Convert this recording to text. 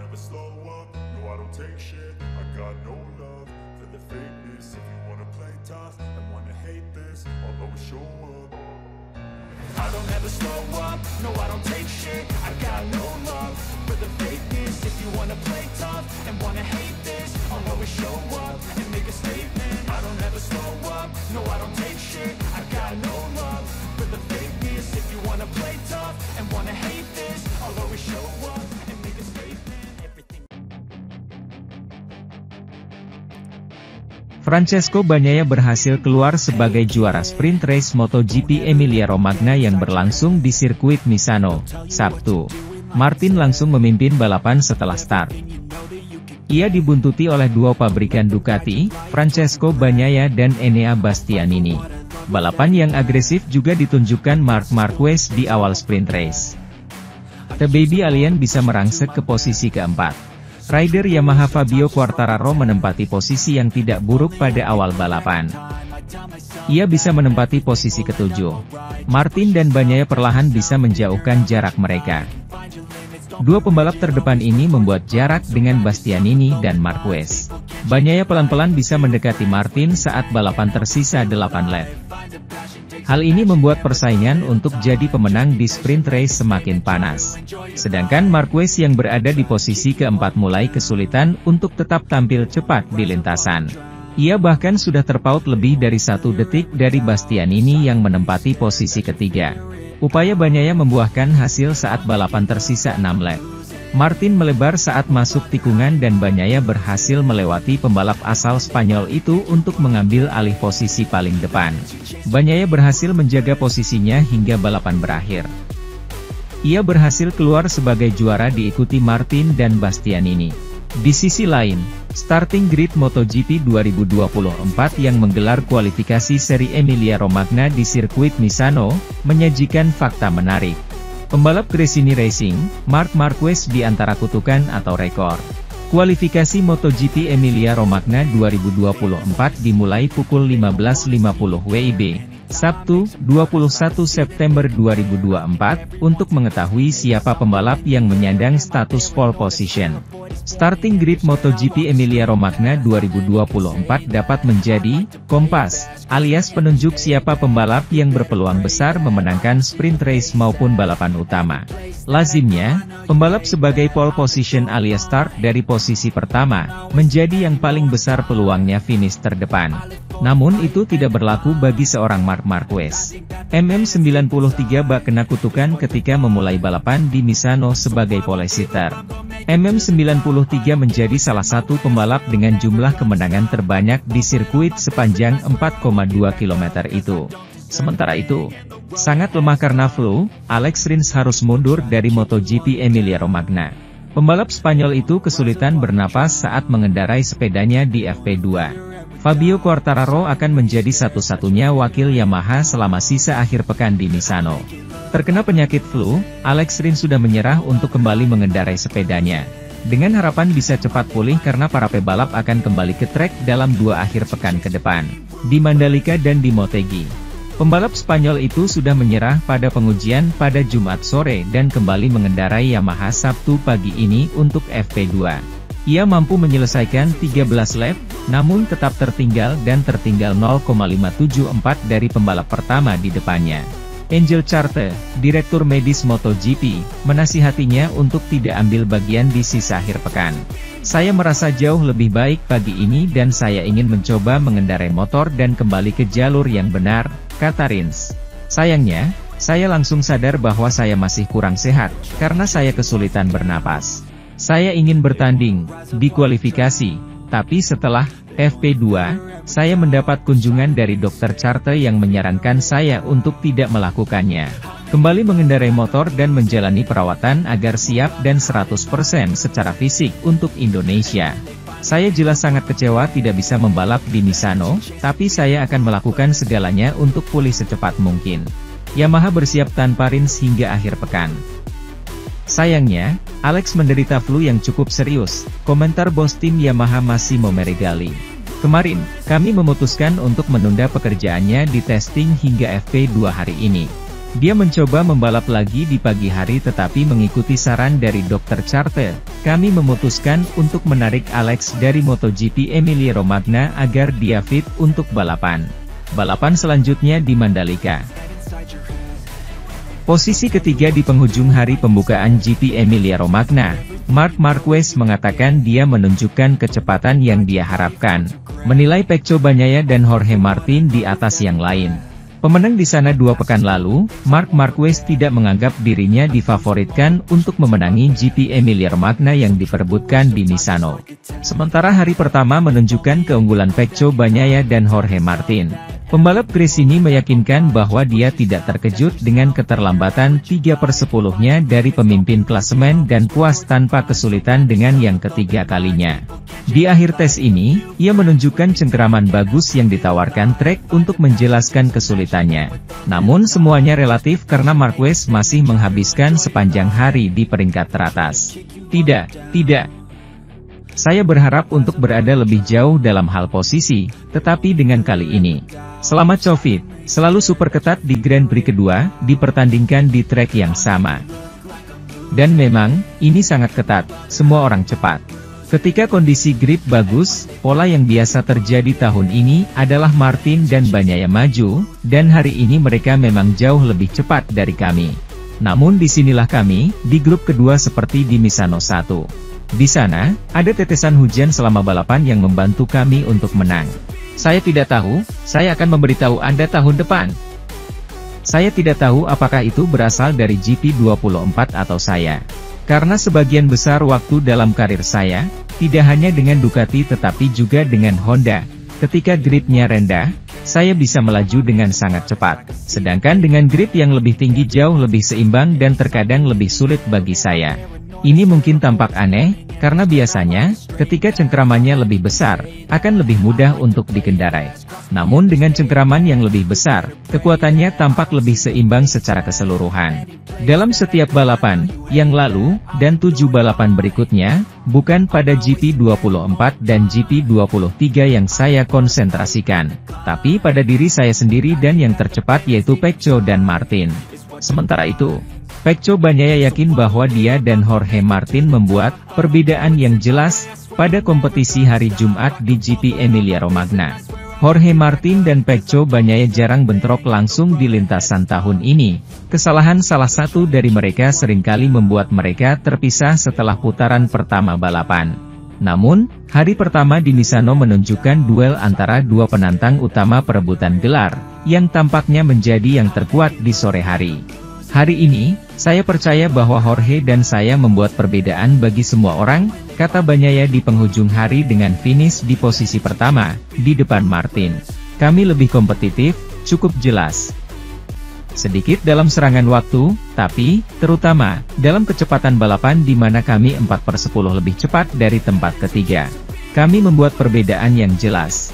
never slow up, no I don't take shit. I got no love for the fakeness. If you wanna play tough and wanna hate this, I'll always show up. I don't ever slow up, no I don't take shit. I got no love for the fakeness. If you wanna play tough and wanna hate this, I'll always show up and make a statement. I don't ever slow up, no I don't take shit. I got no love for the fakeness. If you wanna play tough and wanna hate this, I'll always show up and make a statement. Everything. Francesco Bagnaia berhasil keluar sebagai juara sprint race MotoGP Emilia-Romagna yang berlangsung di sirkuit Misano, Sabtu. Martin langsung memimpin balapan setelah start. Ia dibuntuti oleh duo pabrikan Ducati, Francesco Bagnaia dan Enea Bastianini. Balapan yang agresif juga ditunjukkan Marc Marquez di awal sprint race. The Baby Alien bisa merangsek ke posisi keempat. Rider Yamaha Fabio Quartararo menempati posisi yang tidak buruk pada awal balapan. Ia bisa menempati posisi ketujuh. Martin dan Bagnaia perlahan bisa menjauhkan jarak mereka. Dua pembalap terdepan ini membuat jarak dengan Bastianini dan Marquez. Bagnaia pelan-pelan bisa mendekati Martin saat balapan tersisa 8 lap. Hal ini membuat persaingan untuk jadi pemenang di sprint race semakin panas. Sedangkan Marquez yang berada di posisi keempat mulai kesulitan untuk tetap tampil cepat di lintasan. Ia bahkan sudah terpaut lebih dari 1 detik dari Bastianini yang menempati posisi ketiga. Upaya Bagnaia membuahkan hasil saat balapan tersisa 6 lap. Martin melebar saat masuk tikungan dan Bagnaia berhasil melewati pembalap asal Spanyol itu untuk mengambil alih posisi paling depan. Bagnaia berhasil menjaga posisinya hingga balapan berakhir. Ia berhasil keluar sebagai juara diikuti Martin dan Bastianini. Di sisi lain, starting grid MotoGP 2024 yang menggelar kualifikasi seri Emilia-Romagna di sirkuit Misano, menyajikan fakta menarik. Pembalap Gresini Racing, Marc Marquez di antara kutukan atau rekor. Kualifikasi MotoGP Emilia-Romagna 2024 dimulai pukul 15.50 WIB, Sabtu, 21 September 2024, untuk mengetahui siapa pembalap yang menyandang status pole position. Starting grid MotoGP Emilia-Romagna 2024 dapat menjadi kompas, alias penunjuk siapa pembalap yang berpeluang besar memenangkan sprint race maupun balapan utama. Lazimnya, pembalap sebagai pole position alias start dari posisi pertama, menjadi yang paling besar peluangnya finish terdepan. Namun itu tidak berlaku bagi seorang Marc Marquez. MM93 bak kena kutukan ketika memulai balapan di Misano sebagai pole sitter. MM93 menjadi salah satu pembalap dengan jumlah kemenangan terbanyak di sirkuit sepanjang 4,2 km itu. Sementara itu, sangat lemah karena flu, Alex Rins harus mundur dari MotoGP Emilia-Romagna. Pembalap Spanyol itu kesulitan bernapas saat mengendarai sepedanya di FP2. Fabio Quartararo akan menjadi satu-satunya wakil Yamaha selama sisa akhir pekan di Misano. Terkena penyakit flu, Alex Rins sudah menyerah untuk kembali mengendarai sepedanya. Dengan harapan bisa cepat pulih karena para pebalap akan kembali ke trek dalam 2 akhir pekan ke depan, di Mandalika dan di Motegi. Pembalap Spanyol itu sudah menyerah pada pengujian pada Jumat sore dan kembali mengendarai Yamaha Sabtu pagi ini untuk FP2. Ia mampu menyelesaikan 13 lap, namun tetap tertinggal 0,574 dari pembalap pertama di depannya. Angel Charte, Direktur Medis MotoGP, menasihatinya untuk tidak ambil bagian di sisa akhir pekan. Saya merasa jauh lebih baik pagi ini dan saya ingin mencoba mengendarai motor dan kembali ke jalur yang benar, kata Rins. Sayangnya, saya langsung sadar bahwa saya masih kurang sehat, karena saya kesulitan bernapas. Saya ingin bertanding di kualifikasi, tapi setelah FP2, saya mendapat kunjungan dari Dr. Charte yang menyarankan saya untuk tidak melakukannya. Kembali mengendarai motor dan menjalani perawatan agar siap dan 100% secara fisik untuk Indonesia. Saya jelas sangat kecewa tidak bisa membalap di Misano, tapi saya akan melakukan segalanya untuk pulih secepat mungkin. Yamaha bersiap tanpa Rins hingga akhir pekan. Sayangnya, Alex menderita flu yang cukup serius, komentar bos tim Yamaha Massimo Meregali. Kemarin, kami memutuskan untuk menunda pekerjaannya di testing hingga FP2 hari ini. Dia mencoba membalap lagi di pagi hari tetapi mengikuti saran dari Dr. Charter, kami memutuskan untuk menarik Alex dari MotoGP Emilia-Romagna agar dia fit untuk balapan. Balapan selanjutnya di Mandalika. Posisi ketiga di penghujung hari pembukaan GP Emilia-Romagna, Marc Marquez mengatakan dia menunjukkan kecepatan yang dia harapkan, menilai Pecco Bagnaia dan Jorge Martin di atas yang lain. Pemenang di sana 2 pekan lalu, Marc Marquez tidak menganggap dirinya difavoritkan untuk memenangi GP Emilia-Romagna yang diperebutkan di Misano. Sementara hari pertama menunjukkan keunggulan Pecco Bagnaia dan Jorge Martin. Pembalap Gres ini meyakinkan bahwa dia tidak terkejut dengan keterlambatan 3/10-nya dari pemimpin klasemen dan puas tanpa kesulitan dengan yang ketiga kalinya. Di akhir tes ini, ia menunjukkan cengkeraman bagus yang ditawarkan trek untuk menjelaskan kesulitannya. Namun semuanya relatif karena Marquez masih menghabiskan sepanjang hari di peringkat teratas. Tidak. Saya berharap untuk berada lebih jauh dalam hal posisi, tetapi dengan kali ini. Selamat Covid, selalu super ketat di Grand Prix kedua, dipertandingkan di trek yang sama. Dan memang, ini sangat ketat, semua orang cepat. Ketika kondisi grip bagus, pola yang biasa terjadi tahun ini adalah Martin dan Bagnaia maju, dan hari ini mereka memang jauh lebih cepat dari kami. Namun disinilah kami, di grup kedua seperti di Misano 1. Di sana, ada tetesan hujan selama balapan yang membantu kami untuk menang. Saya tidak tahu, saya akan memberitahu Anda tahun depan. Saya tidak tahu apakah itu berasal dari GP24 atau saya. Karena sebagian besar waktu dalam karir saya, tidak hanya dengan Ducati tetapi juga dengan Honda. Ketika gripnya rendah, saya bisa melaju dengan sangat cepat. Sedangkan dengan grip yang lebih tinggi jauh lebih seimbang dan terkadang lebih sulit bagi saya. Ini mungkin tampak aneh, karena biasanya, ketika cengkeramannya lebih besar, akan lebih mudah untuk dikendarai. Namun dengan cengkeraman yang lebih besar, kekuatannya tampak lebih seimbang secara keseluruhan. Dalam setiap balapan, yang lalu, dan 7 balapan berikutnya, bukan pada GP24 dan GP23 yang saya konsentrasikan, tapi pada diri saya sendiri dan yang tercepat yaitu Pecco dan Martin. Sementara itu, Pecco Bagnaia yakin bahwa dia dan Jorge Martin membuat perbedaan yang jelas pada kompetisi hari Jumat di GP Emilia-Romagna. Jorge Martin dan Pecco Bagnaia jarang bentrok langsung di lintasan tahun ini. Kesalahan salah satu dari mereka seringkali membuat mereka terpisah setelah putaran pertama balapan. Namun, hari pertama di Misano menunjukkan duel antara dua penantang utama perebutan gelar, yang tampaknya menjadi yang terkuat di sore hari. Hari ini, saya percaya bahwa Jorge dan saya membuat perbedaan bagi semua orang, kata Bagnaia di penghujung hari dengan finish di posisi pertama, di depan Martin. Kami lebih kompetitif, cukup jelas. Sedikit dalam serangan waktu, tapi, terutama, dalam kecepatan balapan di mana kami 4/10 lebih cepat dari tempat ketiga. Kami membuat perbedaan yang jelas.